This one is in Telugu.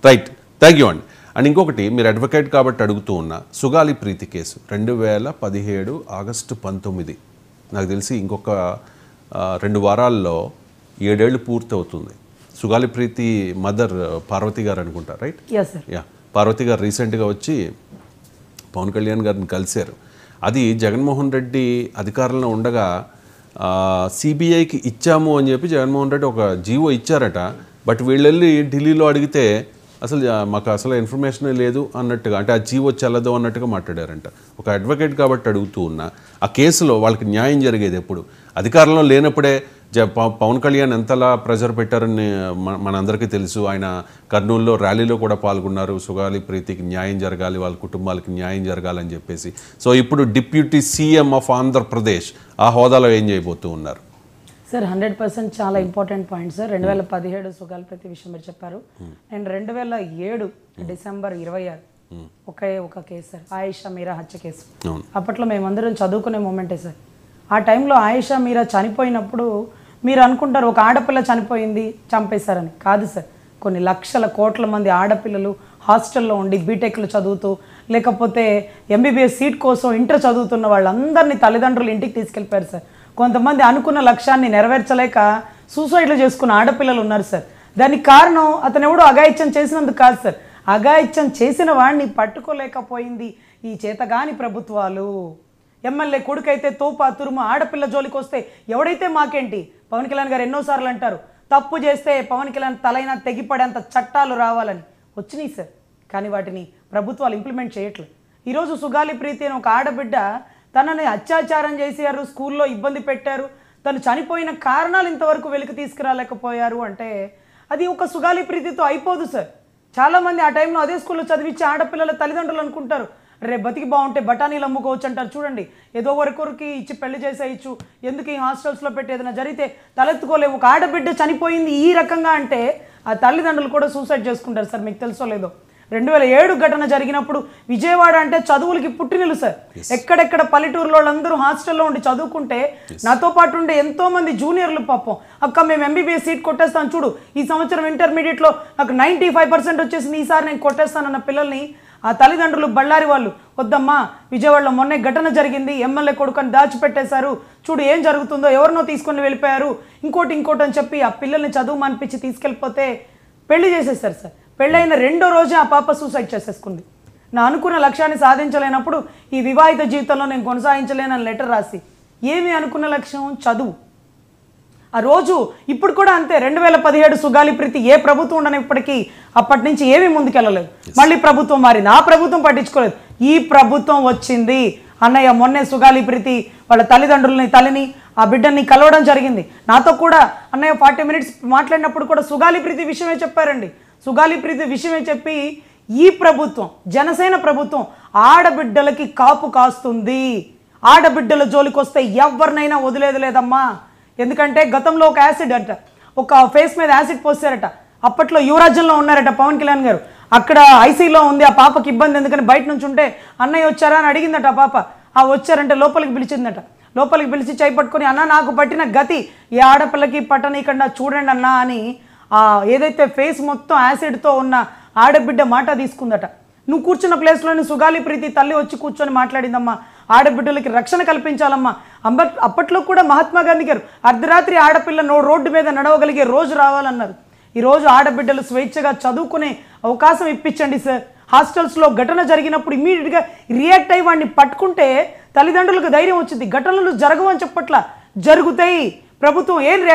రైట్, థ్యాంక్ యూ అండి. అండ్ ఇంకొకటి, మీరు అడ్వకేట్ కాబట్టి అడుగుతూ ఉన్న సుగాలి ప్రీతి కేసు 2017 ఆగస్టు 19, నాకు తెలిసి ఇంకొక 2 వారాల్లో 7 ఏళ్ళు పూర్తి అవుతుంది. సుగాలి ప్రీతి మదర్ పార్వతి గారు అనుకుంటా, రైట్? యా, పార్వతి గారు రీసెంట్గా వచ్చి పవన్ కళ్యాణ్ గారిని కలిశారు. అది జగన్మోహన్ రెడ్డి అధికారంలో ఉండగా సిబిఐకి ఇచ్చాము అని చెప్పి జగన్మోహన్ రెడ్డి ఒక జీవో ఇచ్చారట. బట్ వీళ్ళెళ్ళి ఢిల్లీలో అడిగితే అసలు మాకు అసలు ఇన్ఫర్మేషనే లేదు అన్నట్టుగా, అంటే ఆ జీవో చెల్లదు అన్నట్టుగా మాట్లాడారంట. ఒక అడ్వకేట్ కాబట్టి అడుగుతూ ఉన్నా, ఆ కేసులో వాళ్ళకి న్యాయం జరిగేది ఎప్పుడు? అధికారంలో లేనప్పుడే పవన్ కళ్యాణ్ ఎంతలా ప్రెజర్ పెట్టారని మనందరికీ తెలుసు. ఆయన కర్నూలులో ర్యాలీలో కూడా పాల్గొన్నారు. సుగాలి ప్రీతికి న్యాయం జరగాలి, వాళ్ళ కుటుంబాలకి న్యాయం జరగాలని చెప్పేసి. సో ఇప్పుడు డిప్యూటీ సీఎం ఆఫ్ ఆంధ్రప్రదేశ్ ఆ హోదాలో ఏం చేయబోతూ ఉన్నారు? సార్ 100% చాలా ఇంపార్టెంట్ పాయింట్ సార్. 2017 సుగాలి ప్రీతి విషయం మీరు చెప్పారు. అండ్ 2007 డిసెంబర్ 26 ఒక కేసు సార్, ఆయిషా మీరా హత్య కేసు. అప్పట్లో మేమందరం చదువుకునే మూమెంటే సార్. ఆ టైంలో ఆయిషా మీరా చనిపోయినప్పుడు మీరు అనుకుంటారు ఒక ఆడపిల్ల చనిపోయింది చంపేశారని. కాదు సార్, కొన్ని లక్షల కోట్ల మంది ఆడపిల్లలు హాస్టల్లో ఉండి బీటెక్లు చదువుతూ, లేకపోతే ఎంబీబీఎస్ సీట్ కోసం ఇంటర్ చదువుతున్న వాళ్ళందరినీ తల్లిదండ్రులు ఇంటికి తీసుకెళ్ళిపోయారు సార్. కొంతమంది అనుకున్న లక్ష్యాన్ని నెరవేర్చలేక సూసైడ్లు చేసుకున్న ఆడపిల్లలు ఉన్నారు సార్. దానికి కారణం అతను ఎవడో అఘాయిత్యం చేసినందుకు కాదు సార్, అఘాయిత్యం చేసిన వాడిని పట్టుకోలేకపోయింది ఈ చేతగాని ప్రభుత్వాలు. ఎమ్మెల్యే కొడుకైతే తోపా తురుము, ఆడపిల్ల జోలికి వస్తే ఎవడైతే మాకేంటి? పవన్ కళ్యాణ్ గారు ఎన్నోసార్లు అంటారు, తప్పు చేస్తే పవన్ కళ్యాణ్ తలైనా తెగిపడేంత చట్టాలు రావాలని. వచ్చినాయి సార్, కానీ వాటిని ప్రభుత్వాలు ఇంప్లిమెంట్ చేయట్లేదు. ఈరోజు సుగాలి ప్రీతి అని ఒక ఆడబిడ్డ తనని అత్యాచారం చేశారు, స్కూల్లో ఇబ్బంది పెట్టారు, తను చనిపోయిన కారణాలు ఇంతవరకు వెలికి తీసుకురాలేకపోయారు అంటే అది ఒక సుగాలి ప్రీతితో అయిపోదు సార్. చాలామంది ఆ టైంలో అదే స్కూల్లో చదివించే ఆడపిల్లల తల్లిదండ్రులు అనుకుంటారు, రేపు బతికి బాగుంటే బఠానీలు అమ్ముకోవచ్చు అంటారు. చూడండి, ఏదో ఒకరికి ఇచ్చి పెళ్లి చేసేయచ్చు, ఎందుకు ఈ హాస్టల్స్లో పెట్టి ఏదైనా జరిగితే తలెత్తుకోలేము. ఒక ఆడబిడ్డ చనిపోయింది ఈ రకంగా అంటే ఆ తల్లిదండ్రులు కూడా సూసైడ్ చేసుకుంటారు సార్. మీకు తెలుసో లేదో, 2007 ఘటన జరిగినప్పుడు విజయవాడ అంటే చదువులకి పుట్టినిల్లు సార్. ఎక్కడెక్కడ పల్లెటూరులో వాళ్ళందరూ హాస్టల్లో ఉండి చదువుకుంటే నాతో పాటు ఉండే ఎంతో మంది జూనియర్లు పాపం, అక్క మేము ఎంబీబీఎస్ సీట్ కొట్టేస్తాను చూడు, ఈ సంవత్సరం ఇంటర్మీడియట్లో నాకు 95% వచ్చేసింది, ఈసారి నేను కొట్టేస్తానన్న పిల్లల్ని ఆ తల్లిదండ్రులు బళ్ళారి వాళ్ళు, వద్దమ్మా విజయవాడలో మొన్నే ఘటన జరిగింది, ఎమ్మెల్యే కొడుకుని దాచిపెట్టేశారు, చూడు ఏం జరుగుతుందో, ఎవరినో తీసుకొని వెళ్ళిపోయారు, ఇంకోటి అని చెప్పి ఆ పిల్లల్ని చదువు మానిపించి తీసుకెళ్ళిపోతే పెళ్లి చేసేస్తారు సార్. పెళ్ళైన 2వ రోజే ఆ పాప సూసైడ్ చేసేసుకుంది. నా అనుకున్న లక్ష్యాన్ని సాధించలేనప్పుడు ఈ వివాహిత జీవితంలో నేను కొనసాగించలేనని లెటర్ రాసి, ఏమి అనుకున్న లక్ష్యం? చదువు. ఆ రోజు ఇప్పుడు కూడా అంతే. 2017 సుగాలి ప్రీతి ఏ ప్రభుత్వం ఉండనిప్పటికీ అప్పటి నుంచి ఏమీ ముందుకెళ్ళలేదు. మళ్ళీ ప్రభుత్వం మారింది, ఆ ప్రభుత్వం పట్టించుకోలేదు, ఈ ప్రభుత్వం వచ్చింది. అన్నయ్య మొన్నే సుగాలి ప్రీతి వాళ్ళ తల్లిని ఆ బిడ్డని కలవడం జరిగింది. నాతో కూడా అన్నయ్య 40 మినిట్స్ మాట్లాడినప్పుడు కూడా సుగాలి ప్రీతి విషయమే చెప్పారండి. సుగాలి ప్రీతి విషయమే చెప్పి ఈ ప్రభుత్వం, జనసేన ప్రభుత్వం ఆడబిడ్డలకి కాపు కాస్తుంది. ఆడబిడ్డల జోలికి వస్తే ఎవరినైనా వదిలేది లేదమ్మా. ఎందుకంటే గతంలో ఒక యాసిడ్ అంట, ఒక ఫేస్ మీద యాసిడ్ పోసారట. అప్పట్లో యువరాజ్యంలో ఉన్నారట పవన్ కళ్యాణ్ గారు, అక్కడ ఐసీలో ఉంది. ఆ పాపకి ఇబ్బంది ఎందుకని బయట నుంచి ఉంటే అన్నయ్య వచ్చారా అని అడిగిందట. ఆ పాప వచ్చారంటే లోపలికి పిలిచిందట. లోపలికి పిలిచి చేయి పట్టుకొని, అన్న నాకు పట్టిన గతి ఏ ఆడపిల్లకి పట్టనీయకుండా చూడండి అన్న అని ఏదైతే ఫేస్ మొత్తం యాసిడ్తో ఉన్న ఆడబిడ్డ మాట తీసుకుందట. నువ్వు కూర్చున్న ప్లేస్లోని సుగాలి ప్రీతి తల్లి వచ్చి కూర్చొని మాట్లాడిందమ్మా, ఆడబిడ్డలకి రక్షణ కల్పించాలమ్మా. అప్పట్లో కూడా మహాత్మా గాంధీ గారు అర్ధరాత్రి ఆడపిల్ల రోడ్డు మీద నడవగలిగే రోజు రావాలన్నారు. ఈరోజు ఆడబిడ్డలు స్వేచ్ఛగా చదువుకునే అవకాశం ఇప్పించండి సార్. హాస్టల్స్లో ఘటన జరిగినప్పుడు ఇమ్మీడియట్గా రియాక్ట్ అయ్యి వాడిని పట్టుకుంటే తల్లిదండ్రులకు ధైర్యం వచ్చింది. ఘటనలు జరగవు అని చెప్పట్లా, జరుగుతాయి. ప్రభుత్వం ఏం